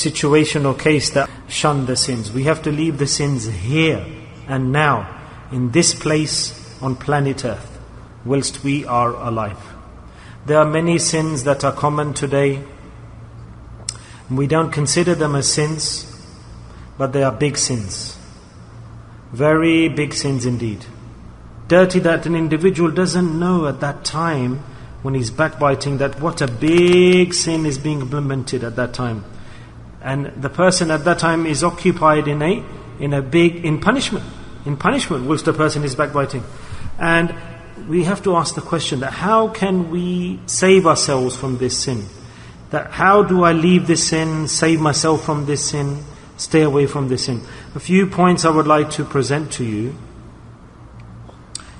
situation or case that shun the sins. We have to leave the sins here and now, in this place on planet Earth, whilst we are alive. There are many sins that are common today. We don't consider them as sins, but they are big sins. Very big sins indeed. Dirty that an individual doesn't know at that time when he's backbiting that what a big sin is being implemented at that time. And the person at that time is occupied in punishment whilst the person is backbiting. And we have to ask the question that how can we save ourselves from this sin? That how do I leave this sin, save myself from this sin, stay away from this sin? A few points I would like to present to you.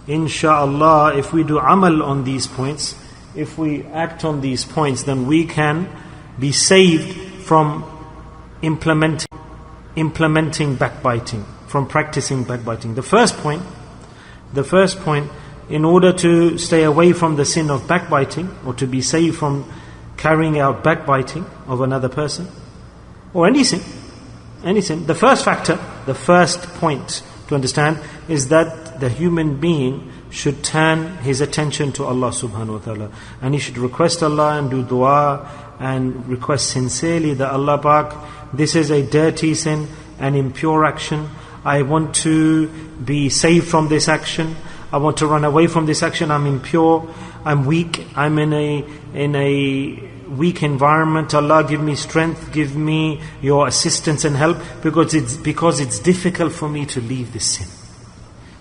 Insha'Allah, if we do amal on these points, if we act on these points, then we can be saved from implementing backbiting, from practicing backbiting. The first point, in order to stay away from the sin of backbiting, or to be saved from carrying out backbiting of another person, or any sin, the first point to understand is that the human being should turn his attention to Allah subhanahu wa ta'ala, and he should request Allah and do dua and request sincerely that Allah Pak, this is a dirty sin, an impure action. I want to be saved from this action. I want to run away from this action. I'm impure. I'm weak. I'm in a weak environment. Allah, give me strength. Give me your assistance and help, because it's difficult for me to leave this sin.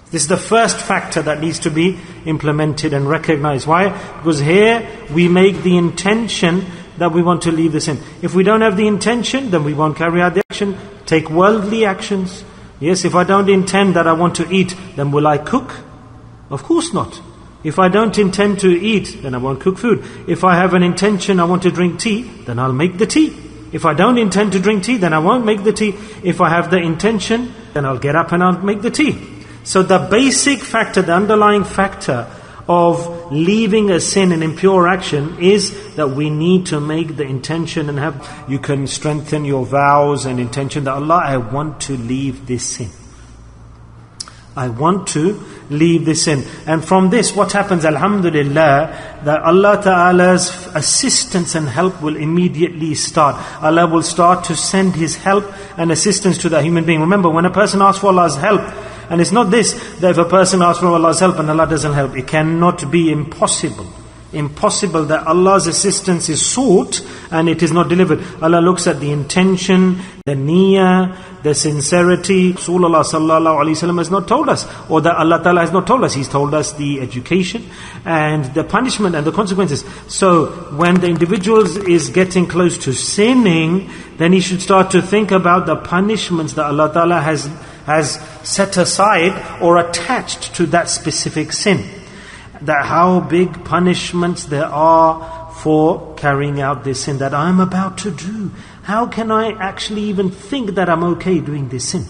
This is the first factor that needs to be implemented and recognized. Why? Because here we make the intention that we want to leave the sin. If we don't have the intention, then we won't carry out the action. Take worldly actions. Yes, if I don't intend that I want to eat, then will I cook? Of course not. If I don't intend to eat, then I won't cook food. If I have an intention, I want to drink tea, then I'll make the tea. If I don't intend to drink tea, then I won't make the tea. If I have the intention, then I'll get up and I'll make the tea. So the basic factor, the underlying factor of leaving a sin, an impure action, is that we need to make the intention and have, you can strengthen your vows and intention that Allah, I want to leave this sin. I want to leave this sin. And from this, what happens, alhamdulillah, that Allah Ta'ala's assistance and help will immediately start. Allah will start to send His help and assistance to the human being. Remember, when a person asks for Allah's help, and it's not this, that if a person asks for Allah's help and Allah doesn't help, it cannot be impossible that Allah's assistance is sought and it is not delivered. Allah looks at the intention, the niyyah, the sincerity. Rasulullah sallallahu alaihi wasallam has not told us, or that Allah Ta'ala has not told us. He's told us the education and the punishment and the consequences. So when the individual is getting close to sinning, then he should start to think about the punishments that Allah Ta'ala has set aside or attached to that specific sin. That how big punishments there are for carrying out this sin that I'm about to do. How can I actually even think that I'm okay doing this sin?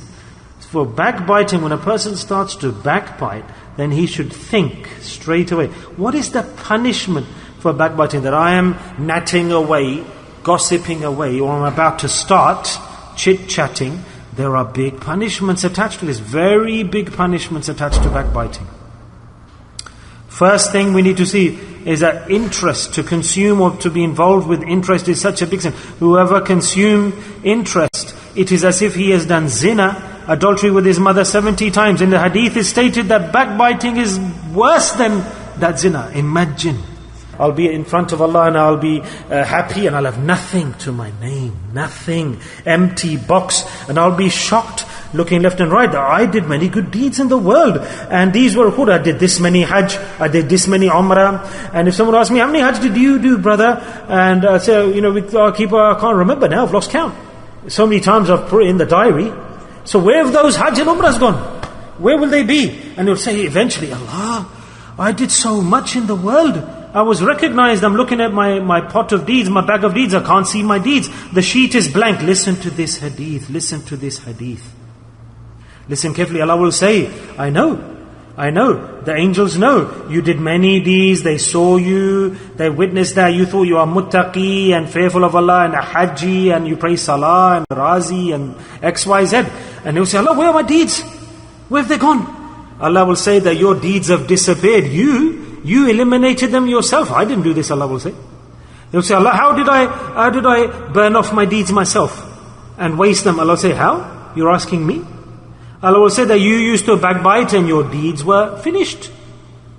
For backbiting, when a person starts to backbite, then he should think straight away, what is the punishment for backbiting? That I am natting away, gossiping away, or I'm about to start chit-chatting. There are big punishments attached to this, very big punishments attached to backbiting. First thing we need to see is that interest, to consume or to be involved with interest, is such a big sin. Whoever consumes interest, it is as if he has done zina, adultery with his mother 70 times. In the hadith is stated that backbiting is worse than that zina. Imagine, I'll be in front of Allah and I'll be happy and I'll have nothing to my name, nothing, empty box, and I'll be shocked, looking left and right, that I did many good deeds in the world, and these were good. I did this many hajj, I did this many umrah. And if someone asks me, how many hajj did you do, brother? And I say, with our keeper, I can't remember now, I've lost count. So many times I've put it in the diary. So where have those hajj and umrahs gone? Where will they be? And he'll say eventually, Allah, I did so much in the world. I was recognized, I'm looking at my pot of deeds, my bag of deeds, I can't see my deeds. The sheet is blank. Listen to this hadith, listen to this hadith. Listen carefully, Allah will say, I know. I know, the angels know. You did many deeds, they saw you, they witnessed that, you thought you are muttaqi and fearful of Allah and a hajji and you pray salah and razi and XYZ. And they'll say, Allah, where are my deeds? Where have they gone? Allah will say that your deeds have disappeared. You eliminated them yourself. I didn't do this, Allah will say. They'll say, Allah, how did I burn off my deeds myself and waste them? Allah will say, how? You're asking me? Allah will say that you used to backbite and your deeds were finished.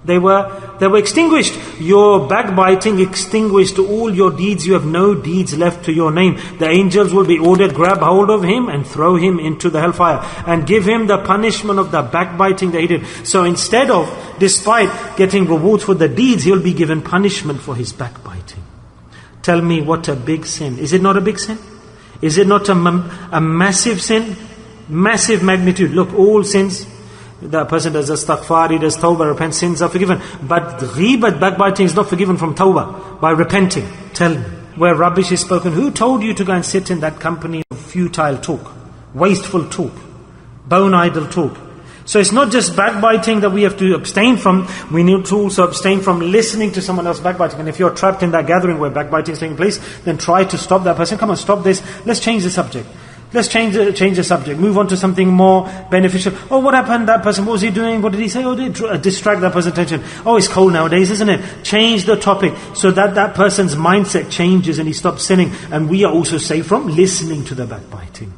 They were extinguished. Your backbiting extinguished all your deeds. You have no deeds left to your name. The angels will be ordered, grab hold of him and throw him into the hellfire and give him the punishment of the backbiting that he did. So instead of, despite getting rewards for the deeds, he'll be given punishment for his backbiting. Tell me, what a big sin. Is it not a big sin? Is it not a massive sin? Massive magnitude. Look, all sins, the person does astaghfar, he does tawbah, repents, sins are forgiven. But ghibat, backbiting, is not forgiven from tawbah, by repenting. Tell me, where rubbish is spoken, who told you to go and sit in that company of futile talk, wasteful talk, bone idle talk? So it's not just backbiting that we have to abstain from, we need to also abstain from listening to someone else backbiting. And if you're trapped in that gathering where backbiting is taking place, then try to stop that person. Come on, stop this, let's change the subject. Let's change the subject, move on to something more beneficial. Oh, what happened, that person, what was he doing, what did he say? Oh, distract that person's attention. Oh, it's cold nowadays, isn't it? Change the topic so that that person's mindset changes and he stops sinning. And we are also safe from listening to the backbiting.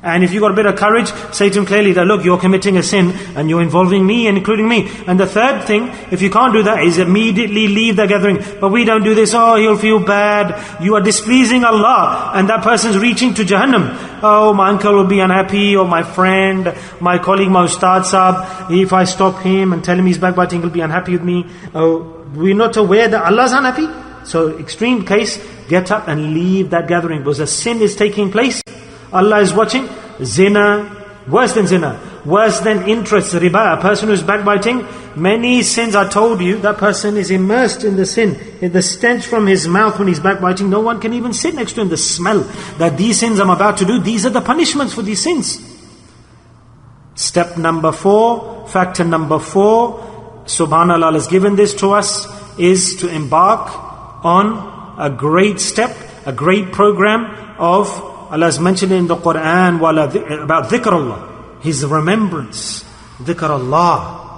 And if you've got a bit of courage, say to him clearly that, look, you're committing a sin and you're involving me and including me. And the third thing, if you can't do that, is immediately leave the gathering. But we don't do this, oh, he'll feel bad. You are displeasing Allah and that person's reaching to Jahannam. Oh, my uncle will be unhappy, or my friend, my colleague, my Ustad Sahab, if I stop him and tell him he's backbiting, he'll be unhappy with me. Oh, we're not aware that Allah's unhappy? So, extreme case, get up and leave that gathering because a sin is taking place. Allah is watching. Zina, worse than interest, riba, a person who's backbiting, many sins, I told you, that person is immersed in the sin, in the stench from his mouth when he's backbiting. No one can even sit next to him. The smell that these sins I'm about to do, these are the punishments for these sins. Step number 4, factor number 4, subhanAllah, Allah has given this to us, is to embark on a great step, a great program of, Allah has mentioned in the Quran about dhikrullah, His remembrance, dhikrullah.